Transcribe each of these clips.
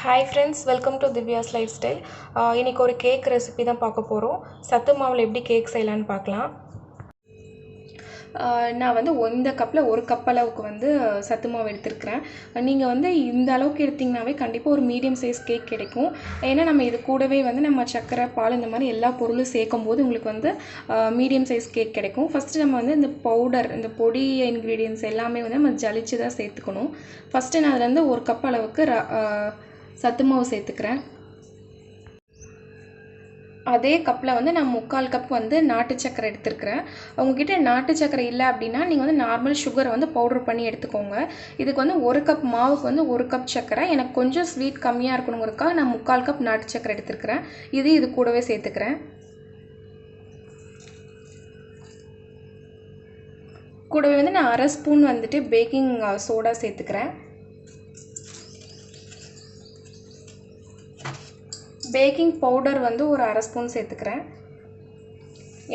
Hi friends, welcome to Divya's life style. இன்றைக்கி ஒரு cake recipe தான் பார்க்க போகிறோம். சத்து மாவில் எப்படி கேக் செய்யலான்னு பார்க்கலாம். நான் வந்து இந்த கப்பில் ஒரு கப் அளவுக்கு வந்து சத்து மாவு எடுத்துருக்கிறேன். நீங்கள் வந்து இந்த அளவுக்கு எடுத்திங்கனாவே கண்டிப்பாக ஒரு மீடியம் சைஸ் கேக் கிடைக்கும். ஏன்னா நம்ம இது கூடவே வந்து நம்ம சர்க்கரை, பால் இந்த மாதிரி எல்லா பொருளும் சேர்க்கும் போது உங்களுக்கு வந்து மீடியம் சைஸ் கேக் கிடைக்கும். ஃபஸ்ட்டு நம்ம வந்து இந்த பவுடர், இந்த பொடி இன்க்ரீடியன்ட்ஸ் எல்லாமே வந்து நம்ம ஜலிச்சு தான் சேர்த்துக்கணும். ஃபஸ்ட்டு நான் அதில் வந்து ஒரு கப் அளவுக்கு சத்து மாவு சேர்த்துக்கிறேன். அதே கப்பில் வந்து நான் 3/4 கப் வந்து நாட்டு சக்கரை எடுத்துருக்கிறேன். உங்ககிட்ட நாட்டு சக்கரை இல்லை அப்படின்னா நீங்கள் வந்து நார்மல் சுகரை வந்து பவுடர் பண்ணி எடுத்துக்கோங்க. இதுக்கு வந்து ஒரு கப் மாவுக்கு வந்து ஒரு கப் சக்கரை. எனக்கு கொஞ்சம் ஸ்வீட் கம்மியாக இருக்கணுங்கிறதுக்காக நான் 3/4 கப் நாட்டு சக்கரை எடுத்துருக்கிறேன். இது கூடவே சேர்த்துக்கிறேன். கூடவே வந்து நான் 1/2 ஸ்பூன் வந்துட்டு பேக்கிங் சோடா சேர்த்துக்கிறேன். பேக்கிங் பவுடர் வந்து ஒரு 1/2 ஸ்பூன் சேர்த்துக்கிறேன்.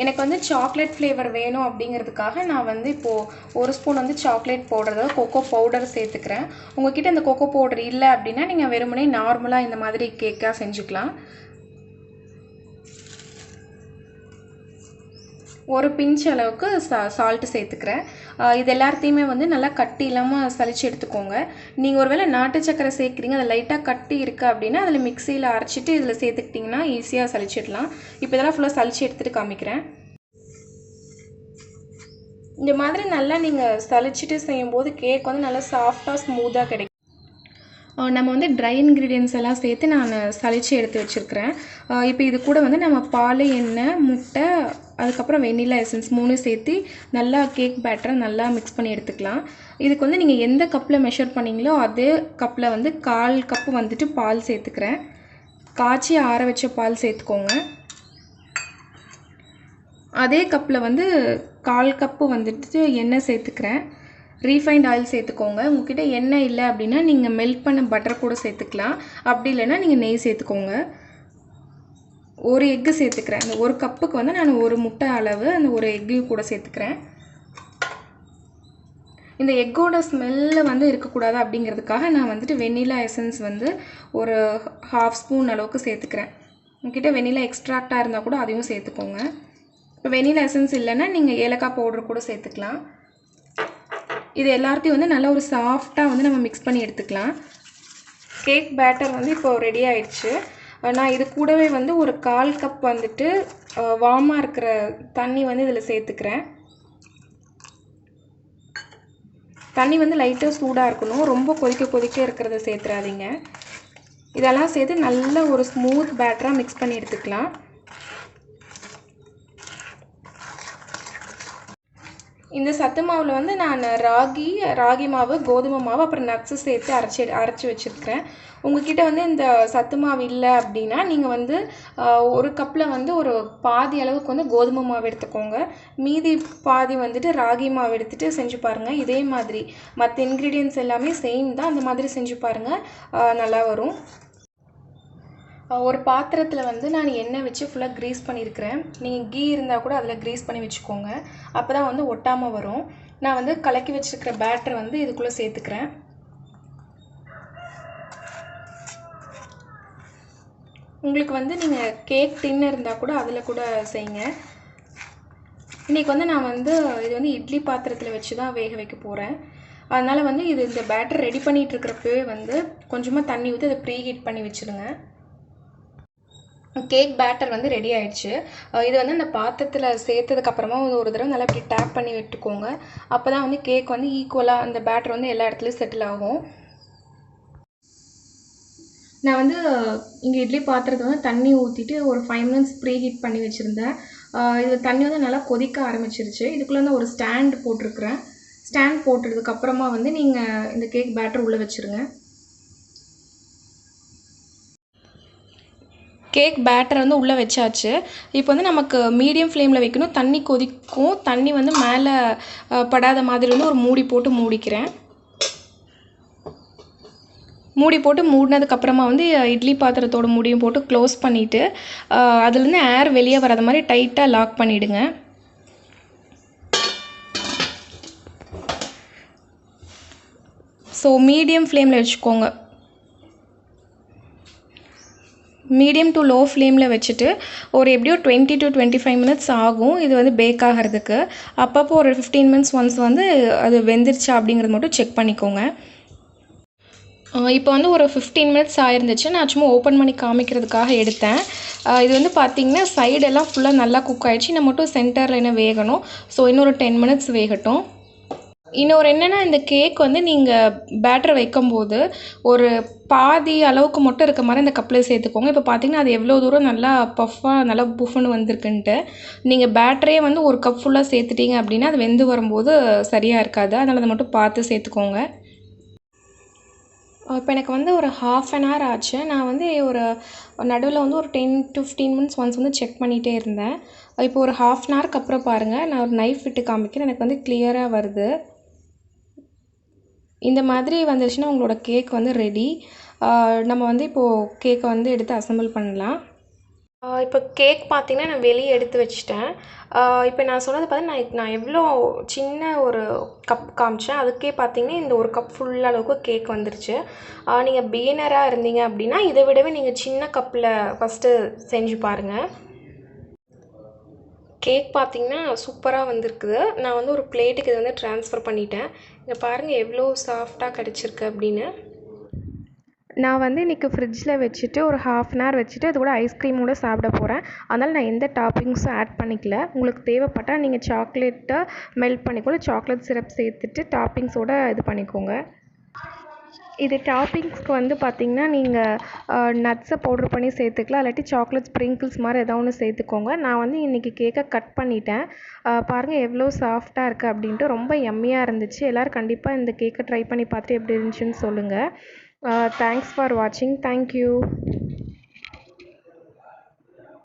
எனக்கு வந்து சாக்லேட் ஃப்ளேவர் வேணும் அப்படிங்கிறதுக்காக நான் வந்து இப்போது 1 ஸ்பூன் வந்து சாக்லேட் பவுடர், அதாவது கொக்கோ பவுடர் சேர்த்துக்கிறேன். உங்கள்கிட்ட இந்த கொக்கோ பவுடர் இல்லை அப்படின்னா நீங்கள் வெறுமனே நார்மலாக இந்த மாதிரி கேக்காக செஞ்சுக்கலாம். ஒரு பிஞ்ச் அளவுக்கு சால்ட்டு சேர்த்துக்கிறேன். இது எல்லாத்தையுமே வந்து நல்லா கட்டி இல்லாமல் சலிச்சு எடுத்துக்கோங்க. நீங்கள் ஒருவேளை நாட்டு சக்கரை சேர்க்குறீங்க, அது லைட்டாக கட்டி இருக்குது அப்படின்னா அதில் மிக்சியில் அரைச்சிட்டு இதில் சேர்த்துக்கிட்டிங்கன்னா ஈஸியாக சலிச்சிடலாம். இப்போ இதெல்லாம் ஃபுல்லாக சலிச்சு எடுத்துகிட்டு காமிக்கிறேன். இந்த மாதிரி நல்லா நீங்கள் சலிச்சிட்டு செய்யும்போது கேக் வந்து நல்லா சாஃப்டாக ஸ்மூத்தாக கிடைக்கும். நம்ம வந்து ட்ரை இன்க்ரீடியன்ஸ் எல்லாம் சேர்த்து நான் சலிச்சு எடுத்து வச்சுருக்கிறேன். இப்போ இது கூட வந்து நம்ம பால், எண்ணெய், முட்டை, அதுக்கப்புறம் வெண்ணிலா எசன்ஸ் 3 சேர்த்து நல்லா கேக் பேட்டரை நல்லா மிக்ஸ் பண்ணி எடுத்துக்கலாம். இதுக்கு வந்து நீங்கள் எந்த கப்பில் மெஷர் பண்ணிங்களோ அதே கப்பில் வந்து 1/4 கப்பு வந்துட்டு பால் சேர்த்துக்கிறேன். காய்ச்சி ஆற வச்ச பால் சேர்த்துக்கோங்க. அதே கப்பில் வந்து 1/4 கப்பு வந்துட்டு எண்ணெய் சேர்த்துக்கிறேன். ரீஃபைண்ட் ஆயில் சேர்த்துக்கோங்க. உங்கள்கிட்ட எண்ணெய் இல்லை அப்படின்னா நீங்கள் மெல்ட் பண்ண பட்டர் கூட சேர்த்துக்கலாம். அப்படி இல்லைன்னா நீங்கள் நெய் சேர்த்துக்கோங்க. ஒரு எக்கு சேர்த்துக்கிறேன். அந்த ஒரு கப்புக்கு வந்து நான் ஒரு முட்டை அளவு அந்த ஒரு எக்கையும் கூட சேர்த்துக்கிறேன். இந்த எக்கோட ஸ்மெல்ல வந்து இருக்கக்கூடாது அப்படிங்கிறதுக்காக நான் வந்துட்டு வெண்ணிலா எசன்ஸ் வந்து ஒரு 1/2 ஸ்பூன் அளவுக்கு சேர்த்துக்கிறேன். உங்கள்கிட்ட வெண்ணிலா எக்ஸ்ட்ராக்டாக இருந்தால் கூட அதையும் சேர்த்துக்கோங்க. இப்போ வெண்ணிலா எசன்ஸ் இல்லைன்னா நீங்கள் ஏலக்காய் பவுடர் கூட சேர்த்துக்கலாம். இது எல்லாத்தையும் வந்து நல்லா ஒரு சாஃப்டாக வந்து நம்ம மிக்ஸ் பண்ணி எடுத்துக்கலாம். கேக் பேட்டர் வந்து இப்போ ரெடி ஆயிடுச்சு. நான் இது கூடவே வந்து ஒரு 1/4 கப் வந்துட்டு வார்மாக இருக்கிற தண்ணி வந்து இதில் சேர்த்துக்கிறேன். தண்ணி வந்து லைட்டாக சூடாக இருக்கணும், ரொம்ப கொதிக்க இருக்கிறத சேர்த்துறாதீங்க. இதெல்லாம் சேர்த்து நல்ல ஒரு ஸ்மூத் பேட்டராக மிக்ஸ் பண்ணி எடுத்துக்கலாம். இந்த சத்து மாவில் வந்து நான் ராகி மாவு, கோதுமை மாவு, அப்புறம் நட்ஸு சேர்த்து அரைச்சி வச்சுருக்கிறேன். உங்கள்கிட்ட வந்து இந்த சத்து மாவு இல்லை அப்படின்னா நீங்கள் வந்து ஒரு கப்பில் வந்து ஒரு பாதி அளவுக்கு வந்து கோதுமை மாவு எடுத்துக்கோங்க. மீதி பாதி வந்துட்டு ராகி மாவு எடுத்துகிட்டு செஞ்சு பாருங்கள். இதே மாதிரி மற்ற இன்க்ரீடியன்ட்ஸ் எல்லாமே சேம் தான், அந்த மாதிரி செஞ்சு பாருங்கள், நல்லா வரும். ஒரு பாத்திரத்தில் வந்து நான் எண்ணெய் வச்சு ஃபுல்லாக க்ரீஸ் பண்ணியிருக்கிறேன். நீங்கள் கீ இருந்தால் கூட அதில் க்ரீஸ் பண்ணி வச்சுக்கோங்க. அப்போ தான் வந்து ஒட்டாமல் வரும். நான் வந்து கலக்கி வச்சுருக்கிற பேட்டர் வந்து இதுக்குள்ளே சேர்த்துக்கிறேன். உங்களுக்கு வந்து நீங்கள் கேக் டின் இருந்தால் கூட அதில் கூட செய்யுங்க. இன்றைக்கி வந்து நான் வந்து இது வந்து இட்லி பாத்திரத்தில் வச்சு தான் வேக வைக்க போகிறேன். அதனால் வந்து இந்த பேட்டர் ரெடி பண்ணிகிட்டு இருக்கிறப்பவே வந்து கொஞ்சமாக தண்ணி ஊற்றி அதை ப்ரீ ஹீட் பண்ணி வச்சுருங்க. கேக் பேட்டர் வந்து ரெடி ஆயிடுச்சு. இது வந்து அந்த பாத்திரத்தில் சேர்த்ததுக்கப்புறமா ஒரு தடவை நல்லா இப்படி டேப் பண்ணி விட்டுக்கோங்க. அப்போ தான் வந்து கேக் வந்து ஈக்குவலாக அந்த பேட்டர் வந்து எல்லா இடத்துலையும் செட்டில் ஆகும். நான் வந்து இங்கே இட்லி பாத்திரத்தை வந்து தண்ணி ஊற்றிட்டு ஒரு 5 மினிட்ஸ் ப்ரீ ஹீட் பண்ணி வச்சுருந்தேன். இது தண்ணி வந்து நல்லா கொதிக்க ஆரம்பிச்சிருச்சு. இதுக்குள்ளே வந்து ஒரு ஸ்டாண்ட் போட்டிருக்கிறேன். ஸ்டாண்ட் போட்டதுக்கப்புறமா வந்து நீங்கள் இந்த கேக் பேட்டர் உள்ளே வச்சுருங்க. கேக் பேட்டர் வந்து உள்ளே வச்சாச்சு. இப்போ வந்து நமக்கு மீடியம் ஃப்ளேமில் வைக்கணும். தண்ணி கொதிக்கும். தண்ணி வந்து மேலே படாத மாதிரி வந்து ஒரு மூடி போட்டு மூடிக்கிறேன். மூடி போட்டு மூடினதுக்கப்புறமா வந்து இட்லி பாத்திரத்தோட மூடியும் போட்டு க்ளோஸ் பண்ணிவிட்டு அதுலேருந்து ஏர் வெளியே வராத மாதிரி டைட்டாக லாக் பண்ணிவிடுங்க. ஸோ மீடியம் ஃப்ளேமில் வச்சுக்கோங்க. மீடியம் டு லோ ஃப்ளேமில் வச்சுட்டு ஒரு எப்படியோ 20 to 25 மினிட்ஸ் ஆகும் இது வந்து பேக் ஆகிறதுக்கு. அப்பப்போ ஒரு 15 மினிட்ஸ் ஒன்ஸ் வந்து அது வெந்துருச்சா அப்படிங்கிறது மட்டும் செக் பண்ணிக்கோங்க. இப்போ வந்து ஒரு 15 மினிட்ஸ் ஆயிருந்துச்சு. நான் சும்மா ஓப்பன் பண்ணி காமிக்கிறதுக்காக எடுத்தேன். இது வந்து பார்த்திங்கன்னா சைடெல்லாம் ஃபுல்லாக நல்லா குக் ஆகிடுச்சு. இன்னும் மட்டும் சென்டரில் இன்னும் வேகணும். ஸோ இன்னொரு 10 மினிட்ஸ் வேகட்டும். இன்னொரு என்னென்னா இந்த கேக் வந்து நீங்கள் பேட்டர் வைக்கும்போது ஒரு பாதி அளவுக்கு மட்டும் இருக்க மாதிரி இந்த கப்பில் சேர்த்துக்கோங்க. இப்போ பார்த்தீங்கன்னா அது எவ்வளோ தூரம் நல்லா பஃப்பாக நல்லா புஃப்னு வந்திருக்குன்ட்டு. நீங்கள் பேட்டரே வந்து ஒரு கப் ஃபுல்லாக சேர்த்துட்டீங்க அப்படின்னா அது வெந்து வரும்போது சரியாக இருக்காது. அதனால் அதை மட்டும் பார்த்து சேர்த்துக்கோங்க. இப்போ எனக்கு வந்து ஒரு 1/2 an hour ஆச்சு. நான் வந்து ஒரு நடுவில் வந்து ஒரு 10 to 15 மினிட்ஸ் ஒன்ஸ் வந்து செக் பண்ணிகிட்டே இருந்தேன். இப்போ ஒரு 1/2 an hourக்கு அப்புறம் பாருங்கள், நான் ஒரு நைஃப் விட்டு காமிக்கிறேன். எனக்கு வந்து கிளியராக வருது. இந்த மாதிரி வந்துருச்சுன்னா உங்களோட கேக் வந்து ரெடி. நம்ம வந்து இப்போது கேக்கை வந்து எடுத்து அசெம்பிள் பண்ணலாம். இப்போ கேக் பார்த்திங்கன்னா நான் வெளியே எடுத்து வச்சுட்டேன். இப்போ நான் சொன்னது பார்த்தீங்கன்னா நான் எவ்வளோ சின்ன ஒரு கப் காமிச்சேன். அதுக்கே பார்த்தீங்கன்னா இந்த ஒரு கப் ஃபுல் அளவுக்கு கேக் வந்துருச்சு. நீங்கள் பிகினராக இருந்தீங்க அப்படின்னா இதை விடவே நீங்கள் சின்ன கப்பில் ஃபஸ்ட்டு செஞ்சு பாருங்கள். கேக் பார்த்திங்கன்னா சூப்பராக வந்திருக்குது. நான் வந்து ஒரு பிளேட்டுக்கு இதை வந்து ட்ரான்ஸ்ஃபர் பண்ணிட்டேன். இங்கே பாருங்கள் எவ்வளோ சாஃப்டாக கிடச்சிருக்கு அப்படின்னு. நான் வந்து இன்றைக்கி ஃப்ரிட்ஜில் வச்சுட்டு ஒரு 1/2 an hour வச்சுட்டு அது கூட ஐஸ்கிரீமோடு சாப்பிட போகிறேன். அதனால் நான் எந்த டாப்பிங்ஸும் ஆட் பண்ணிக்கல. உங்களுக்கு தேவைப்பட்டால் நீங்கள் சாக்லேட்டை மெல்ட் பண்ணிக்கோங்க, சாக்லேட் சிரப் சேர்த்துட்டு டாப்பிங்ஸோடு இது பண்ணிக்கோங்க. இது டாப்பிங்ஸ்க்கு வந்து பார்த்திங்கன்னா நீங்கள் நட்ஸை பவுட்ரு பண்ணி சேர்த்துக்கலாம், இல்லாட்டி சாக்லேட் ஸ்ப்ரிங்கிள்ஸ் மாதிரி ஏதோ ஒன்று சேர்த்துக்கோங்க. நான் வந்து இன்றைக்கி கேக்கை கட் பண்ணிட்டேன். பாருங்கள் எவ்வளோ சாஃப்டாக இருக்குது அப்படின்ட்டு. ரொம்ப யம்மியாக இருந்துச்சு. எல்லோரும் கண்டிப்பாக இந்த கேக்கை ட்ரை பண்ணி பார்த்துட்டு எப்படி இருந்துச்சுன்னு சொல்லுங்கள். Thanks for watching. Thank you.